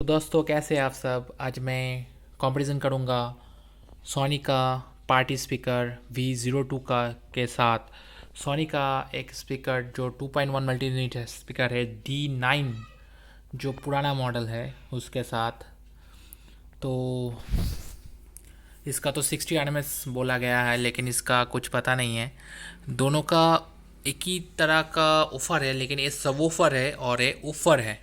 तो दोस्तों कैसे हैं आप सब। आज मैं कंपैरिजन करूंगा सोनी का पार्टी स्पीकर V02 का के साथ सोनी का एक स्पीकर जो 2.1 मल्टी यूनिट स्पीकर है D9 जो पुराना मॉडल है उसके साथ। तो इसका तो 60 RMS बोला गया है लेकिन इसका कुछ पता नहीं है। दोनों का एक ही तरह का ऑफर है लेकिन ये सब ऑफर है और ये ऑफर है।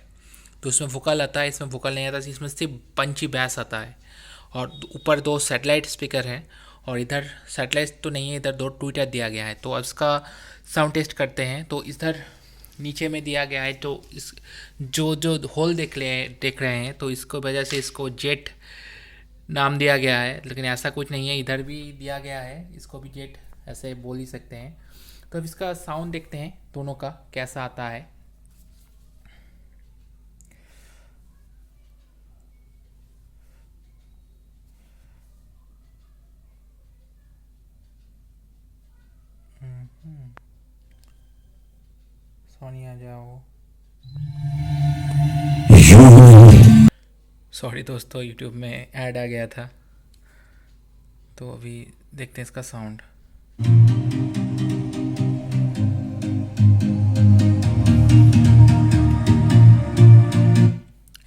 तो इसमें वोकल आता है, इसमें वोकल नहीं आता, इसमें सिर्फ पंची बैस आता है। और ऊपर दो सेटेलाइट स्पीकर हैं और इधर सेटेलाइट तो नहीं है, इधर दो ट्विटर दिया गया है। तो अब इसका साउंड टेस्ट करते हैं। तो इधर नीचे में दिया गया है तो इस जो जो होल देख रहे हैं तो इसको वजह से इसको जेट नाम दिया गया है, लेकिन ऐसा कुछ नहीं है। इधर भी दिया गया है, इसको भी जेट ऐसे बोल ही सकते हैं। तो अब इसका साउंड देखते हैं दोनों का कैसा आता है। सोनी आ जाओ। सॉरी दोस्तों, यूट्यूब में ऐड आ गया था। तो अभी देखते हैं इसका साउंड।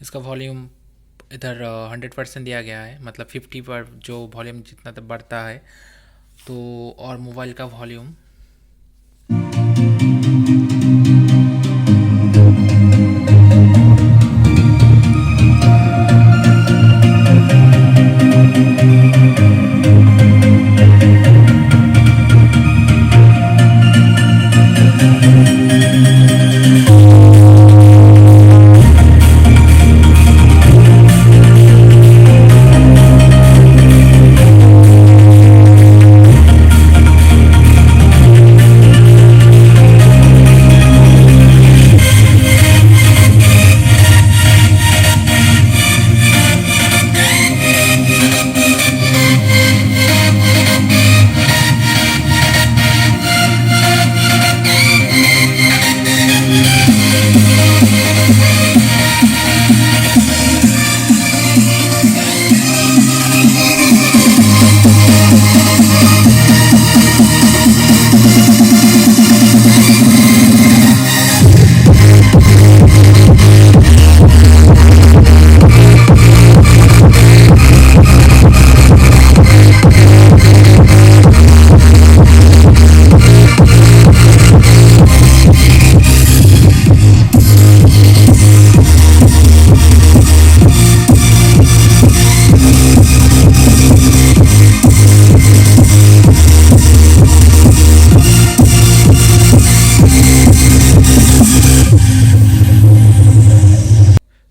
इसका वॉल्यूम इधर 100% दिया गया है, मतलब 50 पर जो वॉल्यूम जितना तक बढ़ता है। तो और मोबाइल का वॉल्यूम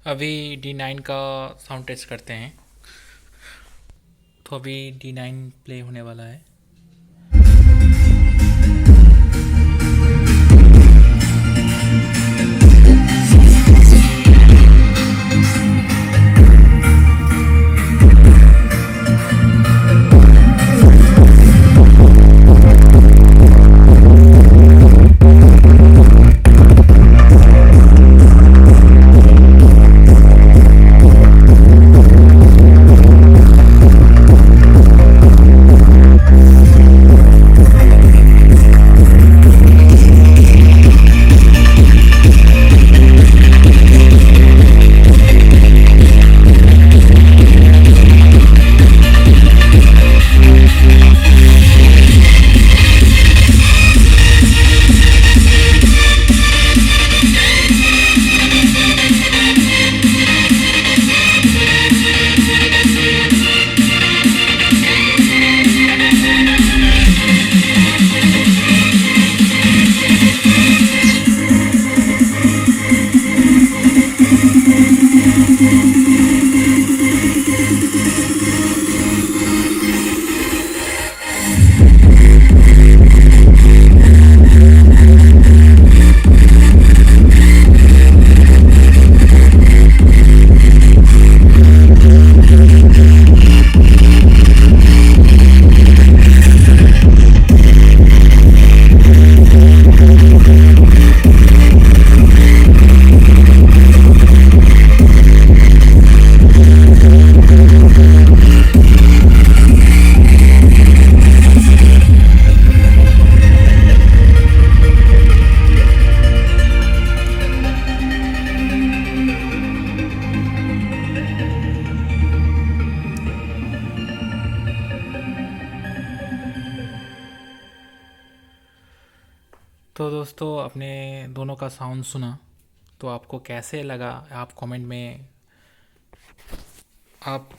अभी D9 का साउंड टेस्ट करते हैं। तो अभी D9 प्ले होने वाला है। तो दोस्तों अपने दोनों का साउंड सुना, तो आपको कैसे लगा आप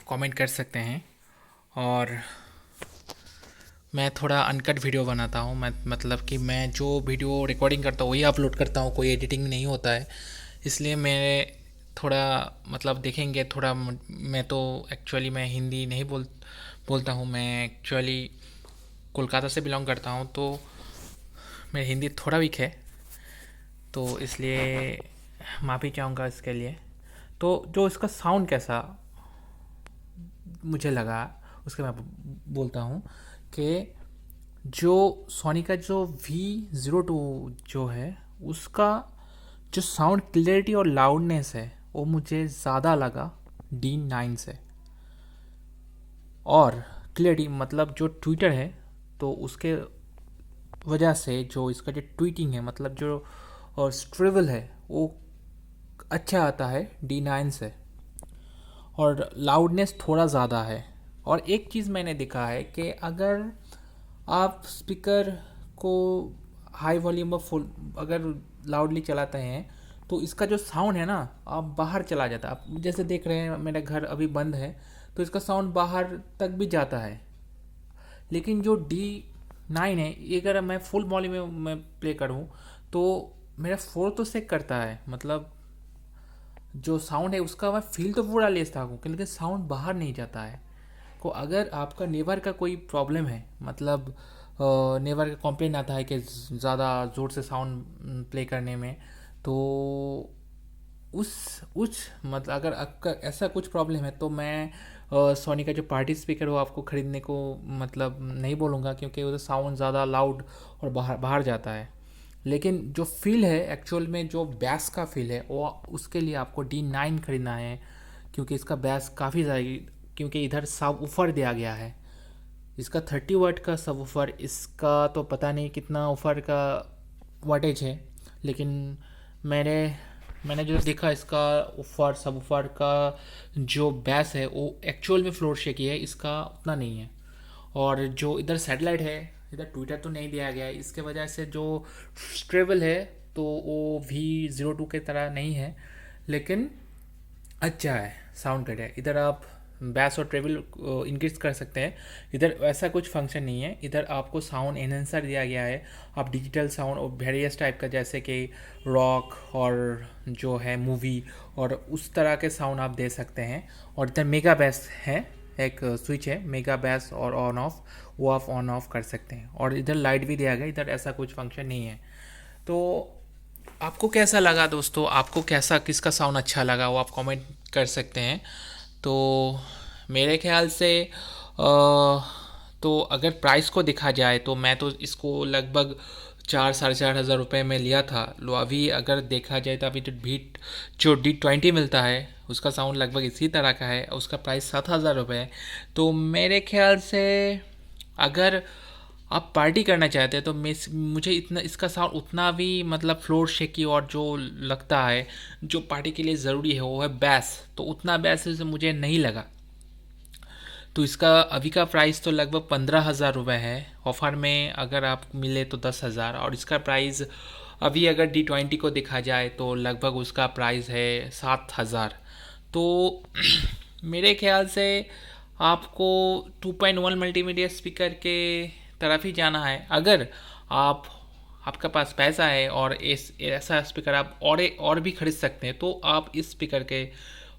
कमेंट कर सकते हैं। और मैं थोड़ा अनकट वीडियो बनाता हूँ, मैं मतलब कि मैं जो वीडियो रिकॉर्डिंग करता हूँ वही अपलोड करता हूँ, कोई एडिटिंग नहीं होता है। इसलिए मैं थोड़ा मतलब देखेंगे थोड़ा मैं तो एक्चुअली मैं हिंदी नहीं बोलता हूँ। मैं एक्चुअली कोलकाता से बिलोंग करता हूँ, तो मेरी हिंदी थोड़ा वीक है, तो इसलिए माफ़ी चाहूँगा इसके लिए। तो जो इसका साउंड कैसा मुझे लगा उसके मैं बोलता हूँ कि जो सोनी का जो V02 जो है उसका जो साउंड क्लियरिटी और लाउडनेस है वो मुझे ज़्यादा लगा D9 से। और क्लियरिटी मतलब जो ट्विटर है तो उसके वजह से जो इसका जो ट्वीटिंग है मतलब जो और स्ट्रिबल है वो अच्छा आता है D9 से। और लाउडनेस थोड़ा ज़्यादा है। और एक चीज़ मैंने देखा है कि अगर आप स्पीकर को हाई वॉल्यूम पर फुल अगर लाउडली चलाते हैं तो इसका जो साउंड है ना आप बाहर चला जाता है। आप जैसे देख रहे हैं मेरा घर अभी बंद है तो इसका साउंड बाहर तक भी जाता है। लेकिन जो D9 है ये अगर मैं फुल वॉल्यूम में मैं प्ले करूँ तो मेरा फोर तो सेक करता है, मतलब जो साउंड है उसका मैं फील तो पूरा ले सकता हूँ लेकिन साउंड बाहर नहीं जाता है। को अगर आपका नेवर का कोई प्रॉब्लम है मतलब नेवर का कंप्लेन आता है कि ज़्यादा ज़ोर से साउंड प्ले करने में, तो उस मतलब अगर आपका ऐसा कुछ प्रॉब्लम है तो मैं सोनी का जो पार्टी स्पीकर वो आपको ख़रीदने को मतलब नहीं बोलूँगा, क्योंकि उसका साउंड ज़्यादा लाउड और बाहर बाहर जाता है। लेकिन जो फील है एक्चुअल में जो बैस का फील है वो उसके लिए आपको D9 खरीदना है, क्योंकि इसका बैस काफ़ी ज़्यादा, क्योंकि इधर सब ऊपर दिया गया है। इसका 30 वाट का सब ऊपर, इसका तो पता नहीं कितना ऊपर का वाटेज है, लेकिन मैंने मैंने जो देखा इसका ऊपर सब ऊपर का जो बैस है वो एक्चुअल में फ्लोर शेकी है, इसका उतना नहीं है। और जो इधर सैटेलाइट है इधर ट्विटर तो नहीं दिया गया है, इसके वजह से जो स्ट्रेबल है तो वो V02 के तरह नहीं है, लेकिन अच्छा है, साउंड कट है। इधर आप बैस और ट्रेवल इंक्रीज कर सकते हैं। इधर ऐसा कुछ फंक्शन नहीं है, इधर आपको साउंड एनहेंसर दिया गया है। आप डिजिटल साउंड और वेरियस टाइप का जैसे कि रॉक और जो है मूवी और उस तरह के साउंड आप दे सकते हैं। और इधर मेगा बैस है, एक स्विच है मेगा बैस और ऑन ऑफ, वो आप ऑन ऑफ कर सकते हैं। और इधर लाइट भी दिया गया, इधर ऐसा कुछ फंक्शन नहीं है। तो आपको कैसा लगा दोस्तों, आपको कैसा किसका साउंड अच्छा लगा वो आप कमेंट कर सकते हैं। तो मेरे ख्याल से तो अगर प्राइस को देखा जाए तो मैं तो इसको लगभग 4 साढ़े 4 हज़ार रुपये में लिया था। लो अभी अगर देखा जाए तो अभी तो बीट जो D20 मिलता है उसका साउंड लगभग इसी तरह का है, उसका प्राइस 7 हज़ार रुपये है। तो मेरे ख्याल से अगर आप पार्टी करना चाहते हैं तो मुझे इतना इसका साउंड उतना भी मतलब फ्लोर शेकी और जो लगता है जो पार्टी के लिए ज़रूरी है वो है बैस, तो उतना बैस से मुझे नहीं लगा। तो इसका अभी का प्राइस तो लगभग 15 हज़ार रुपये है। ऑफ़र में अगर आप मिले तो 10 हज़ार, और इसका प्राइस अभी अगर D20 को देखा जाए तो लगभग उसका प्राइस है 7 हज़ार। तो मेरे ख्याल से आपको 2.1 मल्टीमीडिया स्पीकर के तरफ ही जाना है। अगर आपका पास पैसा है और इस ऐसा स्पीकर आप और भी खरीद सकते हैं तो आप इस स्पीकर के,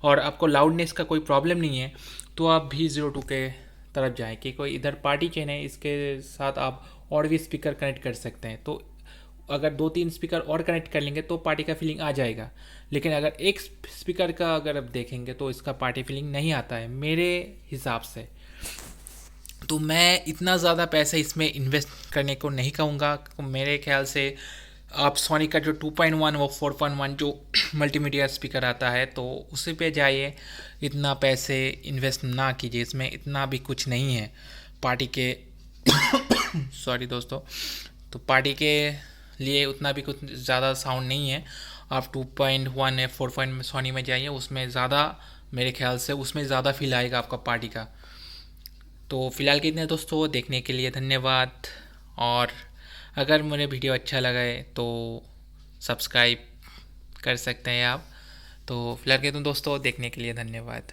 और आपको लाउडनेस का कोई प्रॉब्लम नहीं है तो आप V02 के तरफ जाएं, कि कोई इधर पार्टी चेन है इसके साथ आप और भी स्पीकर कनेक्ट कर सकते हैं। तो अगर 2-3 स्पीकर और कनेक्ट कर लेंगे तो पार्टी का फीलिंग आ जाएगा। लेकिन अगर एक स्पीकर का अगर आप देखेंगे तो इसका पार्टी फीलिंग नहीं आता है मेरे हिसाब से। तो मैं इतना ज़्यादा पैसे इसमें इन्वेस्ट करने को नहीं कहूँगा। मेरे ख्याल से आप सोनी का जो 2.1 वो 4.1 जो मल्टीमीडिया स्पीकर आता है तो उसी पे जाइए, इतना पैसे इन्वेस्ट ना कीजिए, इसमें इतना भी कुछ नहीं है पार्टी के सॉरी दोस्तों, तो पार्टी के लिए उतना भी कुछ ज़्यादा साउंड नहीं है। आप 2.1 या 4 में सोनी में जाइए, उसमें ज़्यादा मेरे ख्याल से उसमें ज़्यादा फील आएगा आपका पार्टी का। तो फ़िलहाल कितने दोस्तों देखने के लिए धन्यवाद। और अगर मुझे वीडियो अच्छा लगे तो सब्सक्राइब कर सकते हैं आप। तो फिलहाल के तो दोस्तों देखने के लिए धन्यवाद।